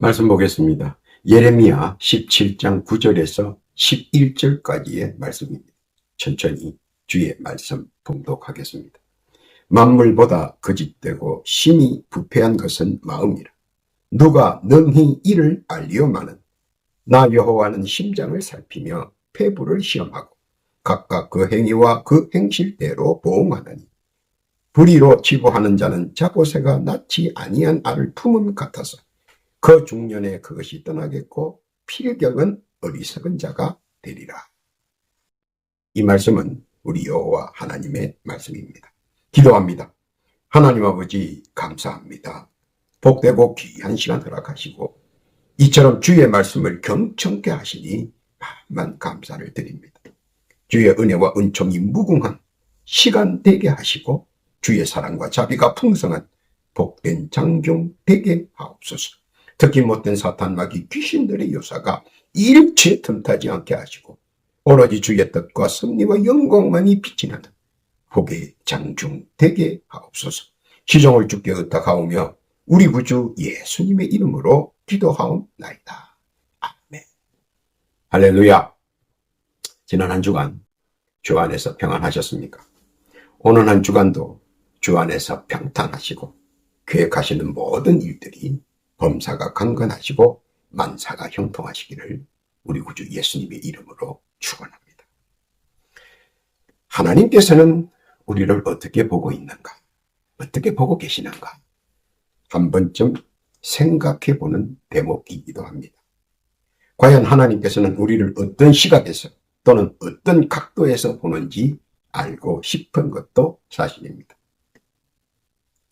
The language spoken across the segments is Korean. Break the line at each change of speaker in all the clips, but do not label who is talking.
말씀 보겠습니다. 예레미야 17장 9절에서 11절까지의 말씀입니다. 천천히 주의 말씀 봉독하겠습니다. 만물보다 거짓되고 심히 부패한 것은 마음이라. 누가 능히 이를 알리오마는 나 여호와는 심장을 살피며 폐부를 시험하고 각각 그 행위와 그 행실대로 보응하나니 불의로 치부하는 자는 자고새가 낳지 아니한 알을 품음 같아서 그 중년에 그것이 떠나겠고 필경은 어리석은 자가 되리라. 이 말씀은 우리 여호와 하나님의 말씀입니다. 기도합니다. 하나님 아버지 감사합니다. 복되고 귀한 시간 허락하시고 이처럼 주의 말씀을 경청케 하시니 만만 감사를 드립니다. 주의 은혜와 은총이 무궁한 시간 되게 하시고 주의 사랑과 자비가 풍성한 복된 장경 되게 하옵소서. 특히 못된 사탄 마귀 귀신들의 요사가 일체 틈타지 않게 하시고 오로지 주의 뜻과 섭리와 영광만이 빛이 나는 복의 장중 되게 하옵소서. 시종을 주께 의탁하오며 우리 구주 예수님의 이름으로 기도하옵나이다. 아멘. 할렐루야. 지난 한 주간 주 안에서 평안하셨습니까? 오늘 한 주간도 주 안에서 평탄하시고 계획하시는 모든 일들이 범사가 강건하시고 만사가 형통하시기를 우리 구주 예수님의 이름으로 축원합니다. 하나님께서는 우리를 어떻게 보고 있는가? 어떻게 보고 계시는가? 한 번쯤 생각해 보는 대목이기도 합니다. 과연 하나님께서는 우리를 어떤 시각에서 또는 어떤 각도에서 보는지 알고 싶은 것도 사실입니다.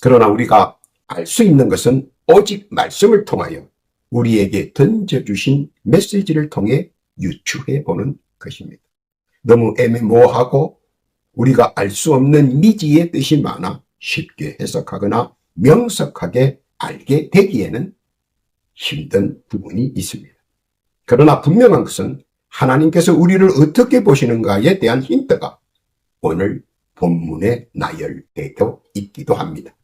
그러나 우리가 알 수 있는 것은 오직 말씀을 통하여 우리에게 던져주신 메시지를 통해 유추해 보는 것입니다. 너무 애매모호하고 우리가 알 수 없는 미지의 뜻이 많아 쉽게 해석하거나 명석하게 알게 되기에는 힘든 부분이 있습니다. 그러나 분명한 것은 하나님께서 우리를 어떻게 보시는가에 대한 힌트가 오늘 본문에 나열되어 있기도 합니다.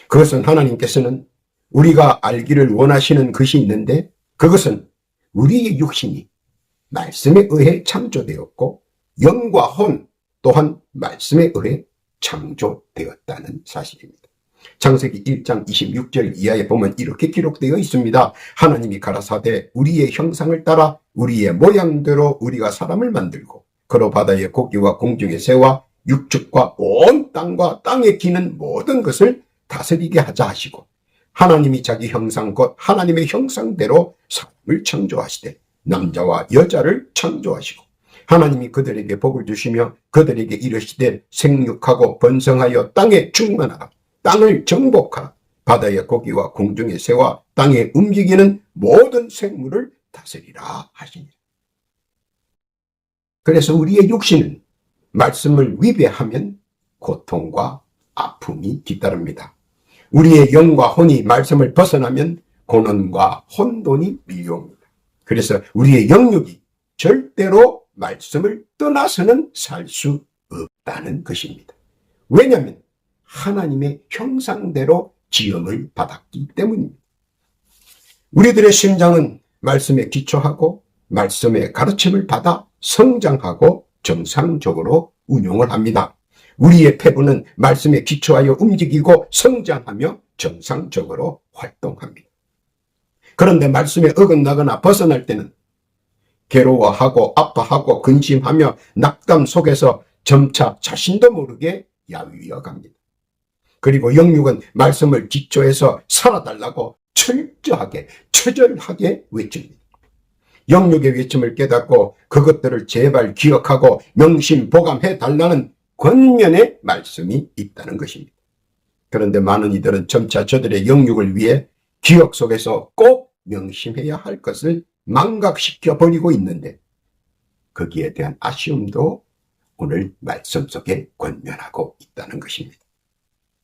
그것은 하나님께서는 우리가 알기를 원하시는 것이 있는데 그것은 우리의 육신이 말씀에 의해 창조되었고 영과 혼 또한 말씀에 의해 창조되었다는 사실입니다. 창세기 1장 26절 이하에 보면 이렇게 기록되어 있습니다. 하나님이 가라사대 우리의 형상을 따라 우리의 모양대로 우리가 사람을 만들고 그로 바다의 고기와 공중의 새와 육축과 온 땅과 땅에 기는 모든 것을 다스리게 하자 하시고 하나님이 자기 형상 곧 하나님의 형상대로 사람을 창조하시되 남자와 여자를 창조하시고 하나님이 그들에게 복을 주시며 그들에게 이르시되 생육하고 번성하여 땅에 충만하라 땅을 정복하라 바다의 고기와 공중의 새와 땅에 움직이는 모든 생물을 다스리라 하시니. 그래서 우리의 육신은 말씀을 위배하면 고통과 아픔이 뒤따릅니다. 우리의 영과 혼이 말씀을 벗어나면 고난과 혼돈이 밀려옵니다. 그래서 우리의 영육이 절대로 말씀을 떠나서는 살 수 없다는 것입니다. 왜냐하면 하나님의 형상대로 지음을 받았기 때문입니다. 우리들의 심장은 말씀에 기초하고 말씀의 가르침을 받아 성장하고 정상적으로 운용을 합니다. 우리의 폐부는 말씀에 기초하여 움직이고 성장하며 정상적으로 활동합니다. 그런데 말씀에 어긋나거나 벗어날 때는 괴로워하고 아파하고 근심하며 낙담 속에서 점차 자신도 모르게 야위어 갑니다. 그리고 영육은 말씀을 기초해서 살아달라고 철저하게 처절하게 외칩니다. 영육의 외침을 깨닫고 그것들을 제발 기억하고 명심보감해 달라는 권면의 말씀이 있다는 것입니다. 그런데 많은 이들은 점차 저들의 영육을 위해 기억 속에서 꼭 명심해야 할 것을 망각시켜 버리고 있는데 거기에 대한 아쉬움도 오늘 말씀 속에 권면하고 있다는 것입니다.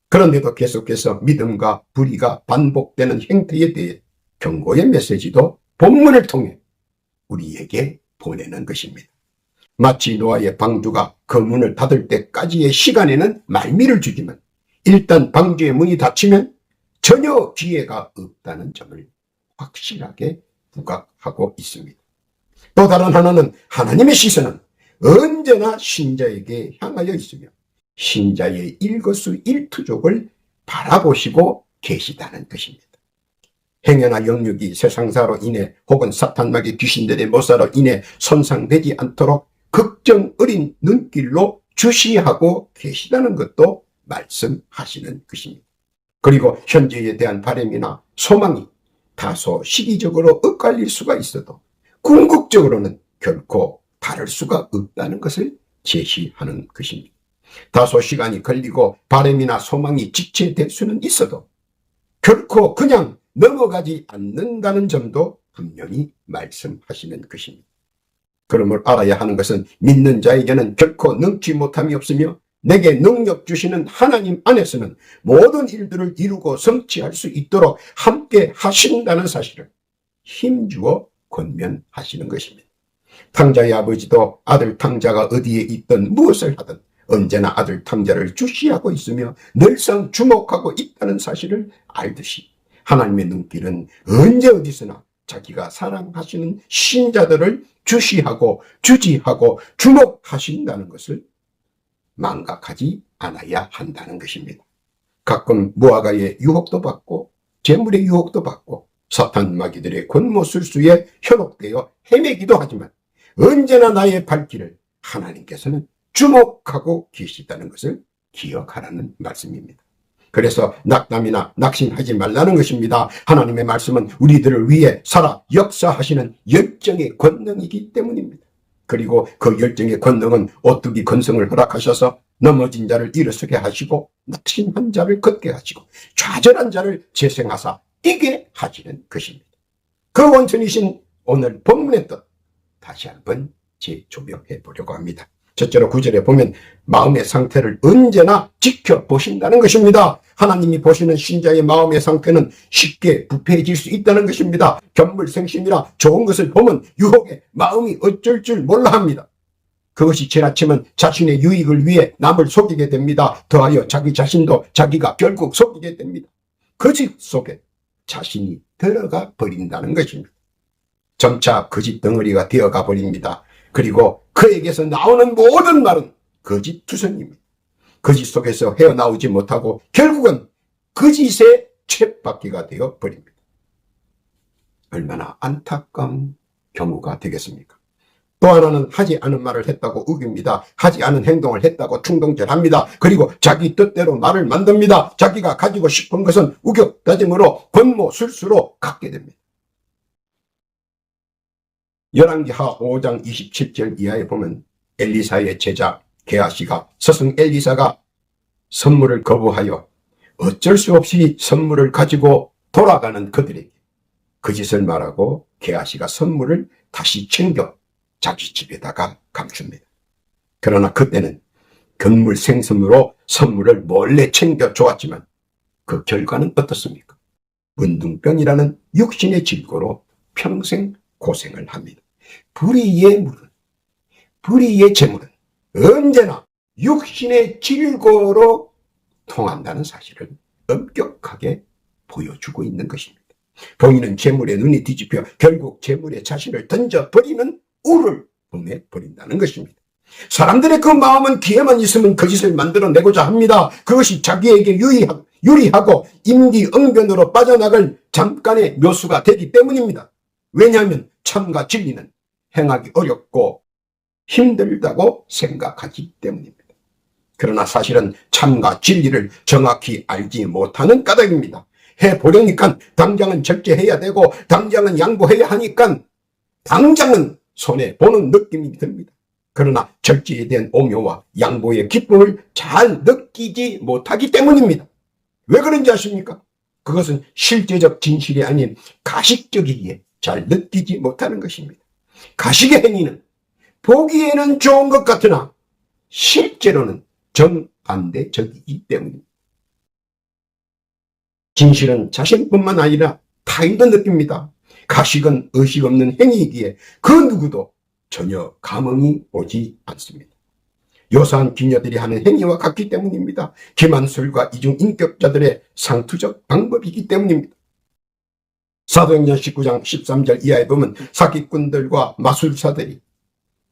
그런데도 계속해서 믿음과 불의가 반복되는 행태에 대해 경고의 메시지도 본문을 통해 우리에게 보내는 것입니다. 마치 노아의 방주가 그 문을 닫을 때까지의 시간에는 말미를 주지만 일단 방주의 문이 닫히면 전혀 기회가 없다는 점을 확실하게 부각하고 있습니다. 또 다른 하나는 하나님의 시선은 언제나 신자에게 향하여 있으며 신자의 일거수일투족을 바라보시고 계시다는 것입니다. 행여나 영육이 세상사로 인해 혹은 사탄마귀 귀신들의 모사로 인해 손상되지 않도록 걱정 어린 눈길로 주시하고 계시다는 것도 말씀하시는 것입니다. 그리고 현재에 대한 바람이나 소망이 다소 시기적으로 엇갈릴 수가 있어도 궁극적으로는 결코 다를 수가 없다는 것을 제시하는 것입니다. 다소 시간이 걸리고 바람이나 소망이 지체될 수는 있어도 결코 그냥 넘어가지 않는다는 점도 분명히 말씀하시는 것입니다. 그러므로 알아야 하는 것은 믿는 자에게는 결코 능치 못함이 없으며 내게 능력 주시는 하나님 안에서는 모든 일들을 이루고 성취할 수 있도록 함께 하신다는 사실을 힘주어 권면하시는 것입니다. 탕자의 아버지도 아들 탕자가 어디에 있든 무엇을 하든 언제나 아들 탕자를 주시하고 있으며 늘상 주목하고 있다는 사실을 알듯이 하나님의 눈길은 언제 어디서나 자기가 사랑하시는 신자들을 주시하고 주지하고 주목하신다는 것을 망각하지 않아야 한다는 것입니다. 가끔 무화과의 유혹도 받고 재물의 유혹도 받고 사탄 마귀들의 권모술수에 현혹되어 헤매기도 하지만 언제나 나의 발길을 하나님께서는 주목하고 계시다는 것을 기억하라는 말씀입니다. 그래서 낙담이나 낙심하지 말라는 것입니다. 하나님의 말씀은 우리들을 위해 살아 역사하시는 열정의 권능이기 때문입니다. 그리고 그 열정의 권능은 오뚜기 건성을 허락하셔서 넘어진 자를 일어서게 하시고 낙심한 자를 걷게 하시고 좌절한 자를 재생하사 뛰게 하시는 것입니다. 그 원천이신 오늘 본문의 뜻 다시 한번 재조명해 보려고 합니다. 첫째로 9절에 보면 마음의 상태를 언제나 지켜보신다는 것입니다. 하나님이 보시는 신자의 마음의 상태는 쉽게 부패해질 수 있다는 것입니다. 견물생심이라 좋은 것을 보면 유혹에 마음이 어쩔 줄 몰라 합니다. 그것이 지나치면 자신의 유익을 위해 남을 속이게 됩니다. 더하여 자기 자신도 자기가 결국 속이게 됩니다. 거짓 속에 자신이 들어가 버린다는 것입니다. 점차 거짓 덩어리가 되어가 버립니다. 그리고 그에게서 나오는 모든 말은 거짓 투성입니다. 거짓 속에서 헤어나오지 못하고 결국은 거짓의 쳇바퀴가 되어 버립니다. 얼마나 안타까운 경우가 되겠습니까? 또 하나는 하지 않은 말을 했다고 우깁니다. 하지 않은 행동을 했다고 충동질합니다. 그리고 자기 뜻대로 말을 만듭니다. 자기가 가지고 싶은 것은 우격다짐으로 권모술수로 갖게 됩니다. 열왕기하 5장 27절 이하에 보면 엘리사의 제자 게하시가 스승 엘리사가 선물을 거부하여 어쩔 수 없이 선물을 가지고 돌아가는 그들에게 거짓을 말하고 게하시가 선물을 다시 챙겨 자기 집에다가 감춥니다. 그러나 그때는 견물생심으로 선물을 몰래 챙겨 주었지만 그 결과는 어떻습니까? 문둥병이라는 육신의 질고로 평생 고생을 합니다. 불의의 물은, 불의의 재물은 언제나 육신의 질고로 통한다는 사실을 엄격하게 보여주고 있는 것입니다. 본인은 재물에 눈이 뒤집혀 결국 재물에 자신을 던져버리는 우를 범해 버린다는 것입니다. 사람들의 그 마음은 기회만 있으면 거짓을 만들어내고자 합니다. 그것이 자기에게 유리하고 임기응변으로 빠져나갈 잠깐의 묘수가 되기 때문입니다. 왜냐하면 참과 진리는 행하기 어렵고 힘들다고 생각하기 때문입니다. 그러나 사실은 참과 진리를 정확히 알지 못하는 까닭입니다. 해보려니까 당장은 절제해야 되고 당장은 양보해야 하니까 당장은 손해보는 느낌이 듭니다. 그러나 절제에 대한 오묘와 양보의 기쁨을 잘 느끼지 못하기 때문입니다. 왜 그런지 아십니까? 그것은 실제적 진실이 아닌 가식적이기에 잘 느끼지 못하는 것입니다. 가식의 행위는 보기에는 좋은 것 같으나 실제로는 정반대적이기 때문입니다. 진실은 자신뿐만 아니라 타인도 느낍니다. 가식은 의식 없는 행위이기에 그 누구도 전혀 감흥이 오지 않습니다. 요사한 기녀들이 하는 행위와 같기 때문입니다. 기만술과 이중인격자들의 상투적 방법이기 때문입니다. 사도행전 19장 13절 이하에 보면 사기꾼들과 마술사들이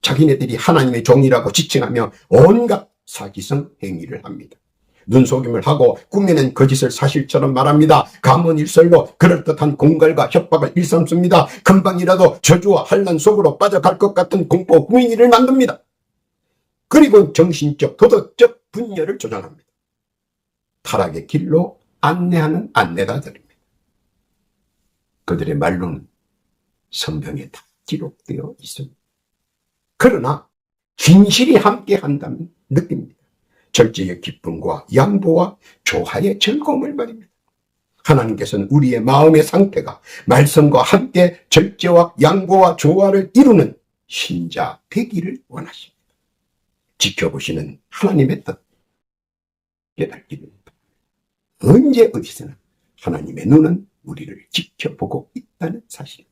자기네들이 하나님의 종이라고 지칭하며 온갖 사기성 행위를 합니다. 눈속임을 하고 꾸며낸 거짓을 사실처럼 말합니다. 감언일설로 그럴듯한 공갈과 협박을 일삼습니다. 금방이라도 저주와 환난 속으로 빠져갈 것 같은 공포 분위기를 만듭니다. 그리고 정신적 도덕적 분열을 조장합니다. 타락의 길로 안내하는 안내자들입니다. 그들의 말로는 성경에 다 기록되어 있습니다. 그러나 진실이 함께 한다면 느낍니다. 절제의 기쁨과 양보와 조화의 즐거움을 말입니다. 하나님께서는 우리의 마음의 상태가 말씀과 함께 절제와 양보와 조화를 이루는 신자 되기를 원하십니다. 지켜보시는 하나님의 뜻 깨닫기를 언제 어디서나 하나님의 눈은 우리를 지켜보고 있다는 사실입니다.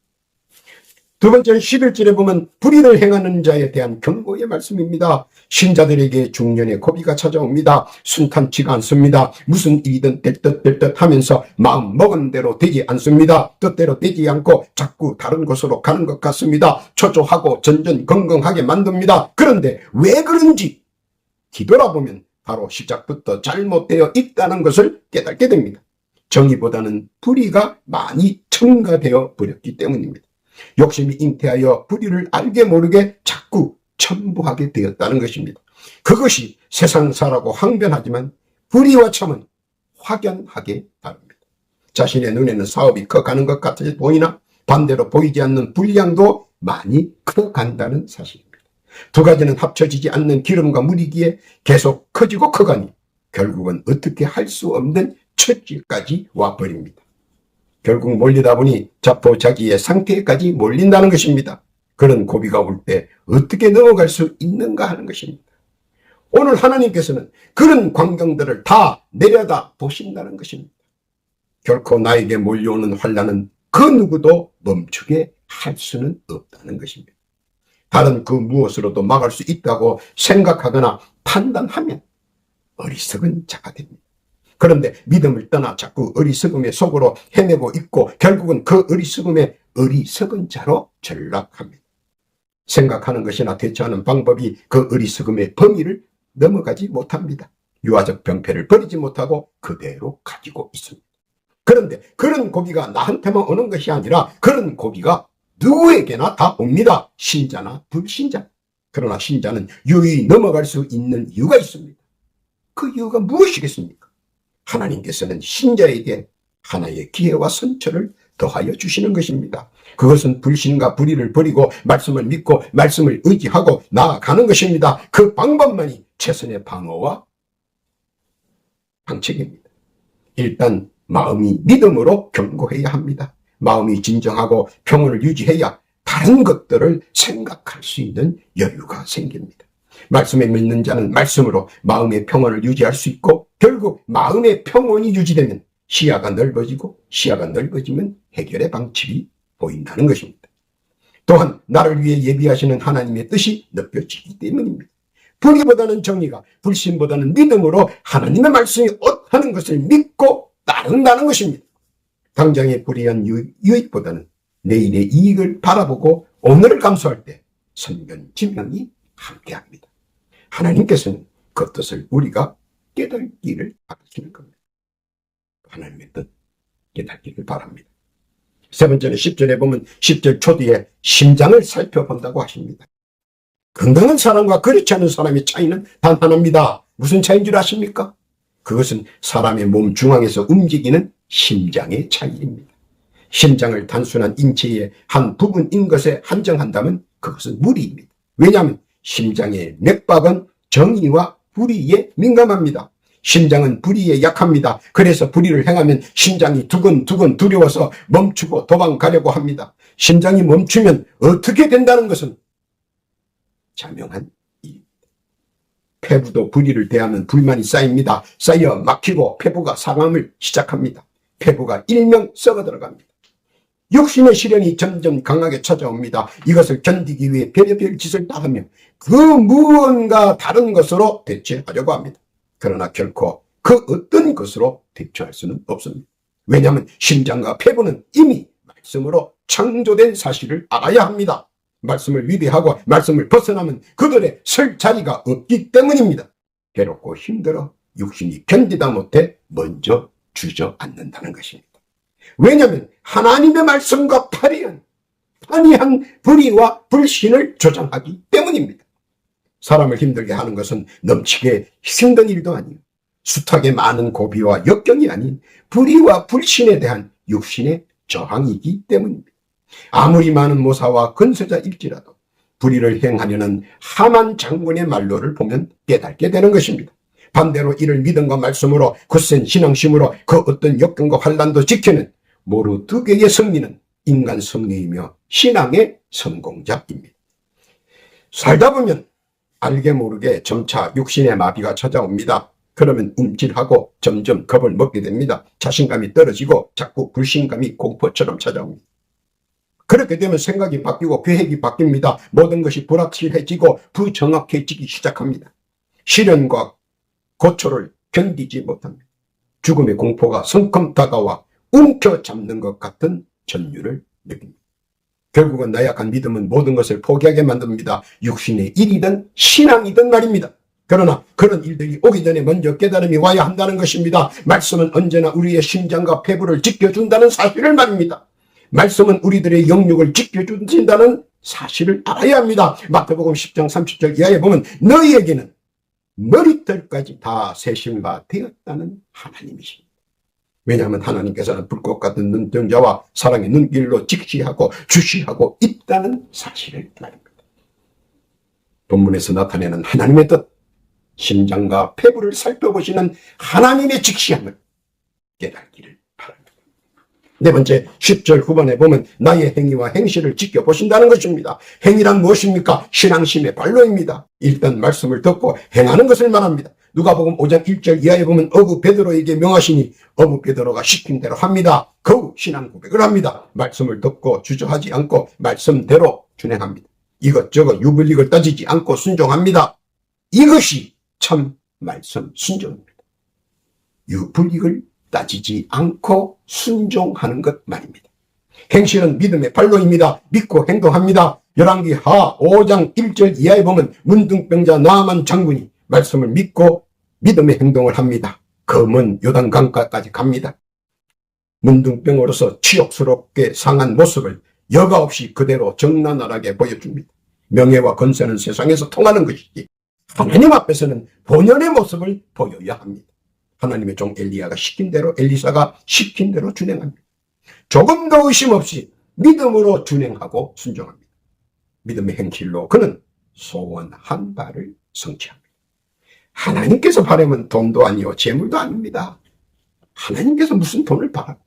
두 번째는 11절에 보면 불의를 행하는 자에 대한 경고의 말씀입니다. 신자들에게 중년의 고비가 찾아옵니다. 순탄치가 않습니다. 무슨 일이든 될 듯 하면서 마음 먹은 대로 되지 않습니다. 뜻대로 되지 않고 자꾸 다른 곳으로 가는 것 같습니다. 초조하고 전전긍긍하게 만듭니다. 그런데 왜 그런지 뒤돌아보면 바로 시작부터 잘못되어 있다는 것을 깨닫게 됩니다. 정의보다는 불의가 많이 첨가되어 버렸기 때문입니다. 욕심이 잉태하여 불의를 알게 모르게 자꾸 첨부하게 되었다는 것입니다. 그것이 세상사라고 항변하지만 불의와 참은 확연하게 다릅니다. 자신의 눈에는 사업이 커가는 것 같아 보이나 반대로 보이지 않는 불량도 많이 커간다는 사실입니다. 두 가지는 합쳐지지 않는 기름과 물이기에 계속 커지고 커가니 결국은 어떻게 할 수 없는 처지까지 와버립니다. 결국 몰리다 보니 자포자기의 상태까지 몰린다는 것입니다. 그런 고비가 올 때 어떻게 넘어갈 수 있는가 하는 것입니다. 오늘 하나님께서는 그런 광경들을 다 내려다 보신다는 것입니다. 결코 나에게 몰려오는 환난은 그 누구도 멈추게 할 수는 없다는 것입니다. 다른 그 무엇으로도 막을 수 있다고 생각하거나 판단하면 어리석은 자가 됩니다. 그런데 믿음을 떠나 자꾸 어리석음의 속으로 헤매고 있고 결국은 그 어리석음의 어리석은 자로 전락합니다. 생각하는 것이나 대처하는 방법이 그 어리석음의 범위를 넘어가지 못합니다. 유아적 병폐를 버리지 못하고 그대로 가지고 있습니다. 그런데 그런 고비가 나한테만 오는 것이 아니라 그런 고비가 누구에게나 다 옵니다. 신자나 불신자. 그러나 신자는 유유히 넘어갈 수 있는 이유가 있습니다. 그 이유가 무엇이겠습니까? 하나님께서는 신자에게 하나의 기회와 선처를 더하여 주시는 것입니다. 그것은 불신과 불의를 버리고 말씀을 믿고 말씀을 의지하고 나아가는 것입니다. 그 방법만이 최선의 방어와 방책입니다. 일단 마음이 믿음으로 견고해야 합니다. 마음이 진정하고 평온을 유지해야 다른 것들을 생각할 수 있는 여유가 생깁니다. 말씀에 믿는 자는 말씀으로 마음의 평온을 유지할 수 있고 결국 마음의 평온이 유지되면 시야가 넓어지고 시야가 넓어지면 해결의 방법이 보인다는 것입니다. 또한 나를 위해 예비하시는 하나님의 뜻이 느껴지기 때문입니다. 불의보다는 정의가 불신보다는 믿음으로 하나님의 말씀이 어떠하는 것을 믿고 따른다는 것입니다. 당장의 불의한 유익보다는 내일의 이익을 바라보고 오늘을 감수할 때 선견지명이 함께합니다. 하나님께서는 그 뜻을 우리가 깨닫기를 바라시는 겁니다. 하나님의 뜻 깨닫기를 바랍니다. 세 번째는 10절에 보면 10절 초뒤에 심장을 살펴본다고 하십니다. 건강한 사람과 그렇지 않은 사람의 차이는 단 하나입니다. 무슨 차이인 줄 아십니까? 그것은 사람의 몸 중앙에서 움직이는 심장의 차이입니다. 심장을 단순한 인체의 한 부분인 것에 한정한다면 그것은 무리입니다. 왜냐하면 심장의 맥박은 정의와 불의에 민감합니다. 심장은 불의에 약합니다. 그래서 불의를 행하면 심장이 두근두근 두려워서 멈추고 도망가려고 합니다. 심장이 멈추면 어떻게 된다는 것은 자명한 일입니다. 폐부도 불의를 대하면 불만이 쌓입니다. 쌓여 막히고 폐부가 상함을 시작합니다. 폐부가 일명 썩어 들어갑니다. 욕심의 시련이 점점 강하게 찾아옵니다. 이것을 견디기 위해 별의별 짓을 다 하며 그 무언가 다른 것으로 대체하려고 합니다. 그러나 결코 그 어떤 것으로 대처할 수는 없습니다. 왜냐하면 심장과 폐부는 이미 말씀으로 창조된 사실을 알아야 합니다. 말씀을 위배하고 말씀을 벗어나면 그들의 설 자리가 없기 때문입니다. 괴롭고 힘들어 육신이 견디다 못해 먼저 주저앉는다는 것입니다. 왜냐하면 하나님의 말씀과 판이한 불의와 불신을 조장하기 때문입니다. 사람을 힘들게 하는 것은 넘치게 힘든 일도 아니요 숱하게 많은 고비와 역경이 아닌 불의와 불신에 대한 육신의 저항이기 때문입니다. 아무리 많은 모사와 건설자일지라도 불의를 행하려는 하만 장군의 말로를 보면 깨닫게 되는 것입니다. 반대로 이를 믿음과 말씀으로 굳센 신앙심으로 그 어떤 역경과 환난도 지키는 모두 두 개의 승리는 인간 승리이며 신앙의 성공자입니다. 살다 보면 알게 모르게 점차 육신의 마비가 찾아옵니다. 그러면 움찔하고 점점 겁을 먹게 됩니다. 자신감이 떨어지고 자꾸 불신감이 공포처럼 찾아옵니다. 그렇게 되면 생각이 바뀌고 계획이 바뀝니다. 모든 것이 불확실해지고 부정확해지기 시작합니다. 시련과 고초를 견디지 못합니다. 죽음의 공포가 성큼 다가와 움켜잡는 것 같은 전율을 느낍니다. 결국은 나약한 믿음은 모든 것을 포기하게 만듭니다. 육신의 일이든 신앙이든 말입니다. 그러나 그런 일들이 오기 전에 먼저 깨달음이 와야 한다는 것입니다. 말씀은 언제나 우리의 심장과 폐부를 지켜준다는 사실을 말입니다. 말씀은 우리들의 영육을 지켜준다는 사실을 알아야 합니다. 마태복음 10장 30절 이하에 보면 너희에게는 머리털까지 다 세심바 되었다는 하나님이십니다. 왜냐하면 하나님께서는 불꽃 같은 눈동자와 사랑의 눈길로 직시하고 주시하고 있다는 사실을 말입니다. 본문에서 나타내는 하나님의 뜻, 심장과 폐부를 살펴보시는 하나님의 직시함을 깨닫기를 바랍니다. 네 번째 10절 후반에 보면 나의 행위와 행실을 지켜보신다는 것입니다. 행위란 무엇입니까? 신앙심의 발로입니다. 일단 말씀을 듣고 행하는 것을 말합니다. 누가복음 5장 1절 이하에 보면 어부 베드로에게 명하시니 어부 베드로가 시킨 대로 합니다. 거우 신앙 고백을 합니다. 말씀을 듣고 주저하지 않고 말씀대로 준행합니다. 이것저것 유불릭을 따지지 않고 순종합니다. 이것이 참 말씀 순종입니다. 유불릭을 따지지 않고 순종하는 것 말입니다. 행실은 믿음의 발로입니다. 믿고 행동합니다. 열왕기하 5장 1절 이하에 보면 문둥병자 나아만 장군이 말씀을 믿고 믿음의 행동을 합니다. 검은 요단강가까지 갑니다. 문둥병으로서 치욕스럽게 상한 모습을 여과 없이 그대로 정나날하게 보여줍니다. 명예와 건세는 세상에서 통하는 것이지 하나님 앞에서는 본연의 모습을 보여야 합니다. 하나님의 종 엘리야가 시킨 대로 엘리사가 시킨 대로 준행합니다. 조금 더 의심 없이 믿음으로 준행하고 순종합니다. 믿음의 행실로 그는 소원한 바를 성취합니다. 하나님께서 바라면 돈도 아니요 재물도 아닙니다. 하나님께서 무슨 돈을 바라고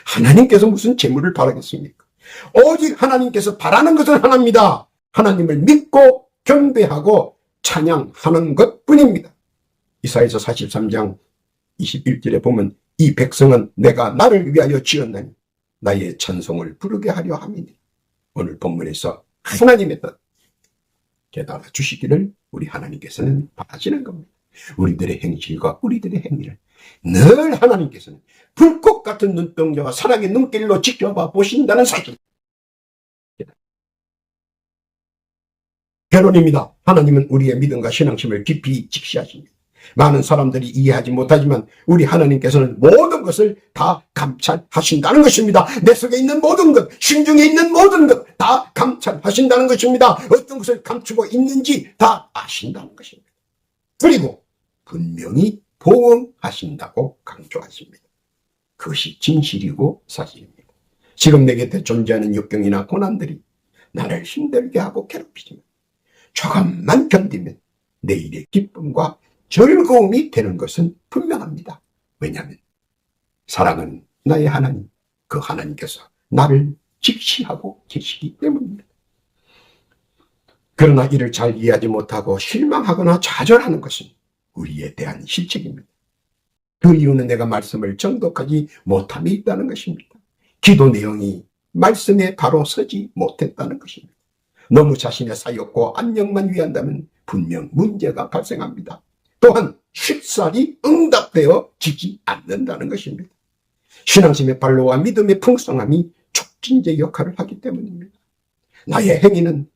하나님께서 무슨 재물을 바라겠습니까? 오직 하나님께서 바라는 것은 하나입니다. 하나님을 믿고 경배하고 찬양하는 것뿐입니다. 이사야서 43장 21절에 보면 이 백성은 내가 나를 위하여 지었나니 나의 찬송을 부르게 하려 함이니 오늘 본문에서 하나님의 뜻 깨달아 주시기를 우리 하나님께서는 바라시는 겁니다. 우리들의 행실과 우리들의 행위를 늘 하나님께서는 불꽃 같은 눈동자와 사랑의 눈길로 지켜봐 보신다는 사실. 결론입니다. 하나님은 우리의 믿음과 신앙심을 깊이 직시하십니다. 많은 사람들이 이해하지 못하지만 우리 하나님께서는 모든 것을 다 감찰하신다는 것입니다. 내 속에 있는 모든 것, 심중에 있는 모든 것 다 감찰하신다는 것입니다. 어떤 것을 감추고 있는지 다 아신다는 것입니다. 그리고 분명히 보응하신다고 강조하십니다. 그것이 진실이고 사실입니다. 지금 내 곁에 존재하는 역경이나 고난들이 나를 힘들게 하고 괴롭히지만 조금만 견디면 내일의 기쁨과 즐거움이 되는 것은 분명합니다. 왜냐하면 사랑은 나의 하나님, 그 하나님께서 나를 직시하고 계시기 때문입니다. 그러나 이를 잘 이해하지 못하고 실망하거나 좌절하는 것은 우리에 대한 실책입니다. 그 이유는 내가 말씀을 정독하지 못함이 있다는 것입니다. 기도 내용이 말씀에 바로 서지 못했다는 것입니다. 너무 자신의 사역과 안녕만 위한다면 분명 문제가 발생합니다. 또한 쉽사리 응답되어 지지 않는다는 것입니다. 신앙심의 발로와 믿음의 풍성함이 확진제 역할을 하기 때문입니다. 나의 행위는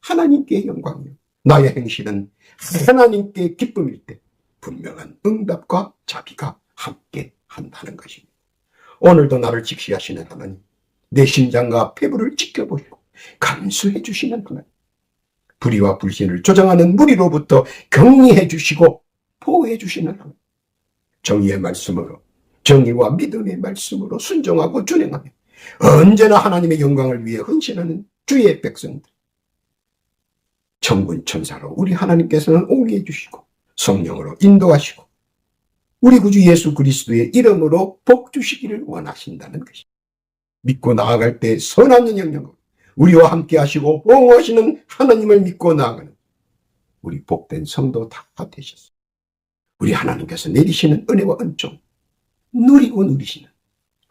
하나님께 영광이요, 나의 행실은 하나님께 기쁨일 때 분명한 응답과 자비가 함께 한다는 것입니다. 오늘도 나를 직시하시는 하나님, 내 심장과 폐부를 지켜보시고 감수해 주시는 하나님, 불의와 불신을 조장하는 무리로부터 격리해 주시고 보호해 주시는 하나님, 정의의 말씀으로, 정의와 믿음의 말씀으로 순종하고 준행하며 언제나 하나님의 영광을 위해 헌신하는 주의 백성들, 천군 천사로 우리 하나님께서는 옹이해 주시고 성령으로 인도하시고 우리 구주 예수 그리스도의 이름으로 복 주시기를 원하신다는 것입니다. 믿고 나아갈 때 선한 영향을 우리와 함께 하시고 보호하시는 하나님을 믿고 나아가는 우리 복된 성도 다 되셨습니다. 우리 하나님께서 내리시는 은혜와 은총 누리고 누리시는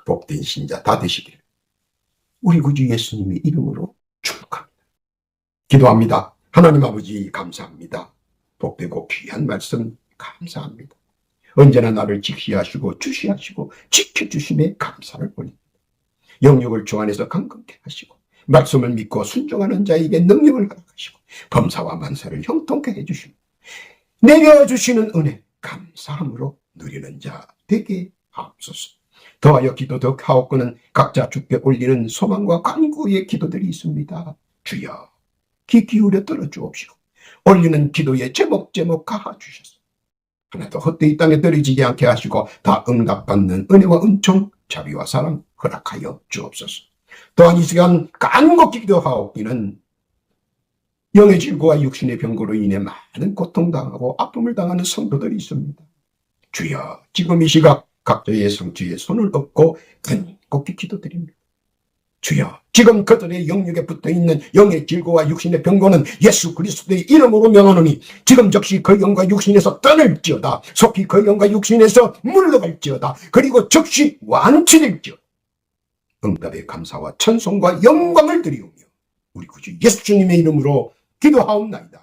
복된 신자 다 되시기를 우리 구주 예수님의 이름으로 축복합니다. 기도합니다. 하나님 아버지 감사합니다. 복되고 귀한 말씀 감사합니다. 언제나 나를 직시하시고 주시하시고 지켜주심에 감사를 올립니다. 영육을 주 안에서 강건케 하시고 말씀을 믿고 순종하는 자에게 능력을 허락하시고 범사와 만사를 형통케 해주시고 내려주시는 은혜 감사함으로 누리는 자 되게 하옵소서. 더하여 기도 더 하옵고는 각자 주께 올리는 소망과 간구의 기도들이 있습니다. 주여 귀 기울여 들어주옵시고 올리는 기도에 제목 가하 주셔서 하나도 헛되이 땅에 떨어지지 않게 하시고 다 응답받는 은혜와 은총 자비와 사랑 허락하여 주옵소서. 또한 이 시간 간곡히 기도하옵기는 영의 질고와 육신의 병고로 인해 많은 고통당하고 아픔을 당하는 성도들이 있습니다. 주여 지금 이 시각 각자의 성취에 손을 얹고 간곡히 기도드립니다. 주여 지금 그들의 영역에 붙어있는 영의 질고와 육신의 병고는 예수 그리스도의 이름으로 명하노니 지금 즉시 그 영과 육신에서 떠날지어다. 속히 그 영과 육신에서 물러갈지어다. 그리고 즉시 완치될지어다. 응답의 감사와 찬송과 영광을 드리오며 우리 구주 예수님의 이름으로 기도하옵나이다.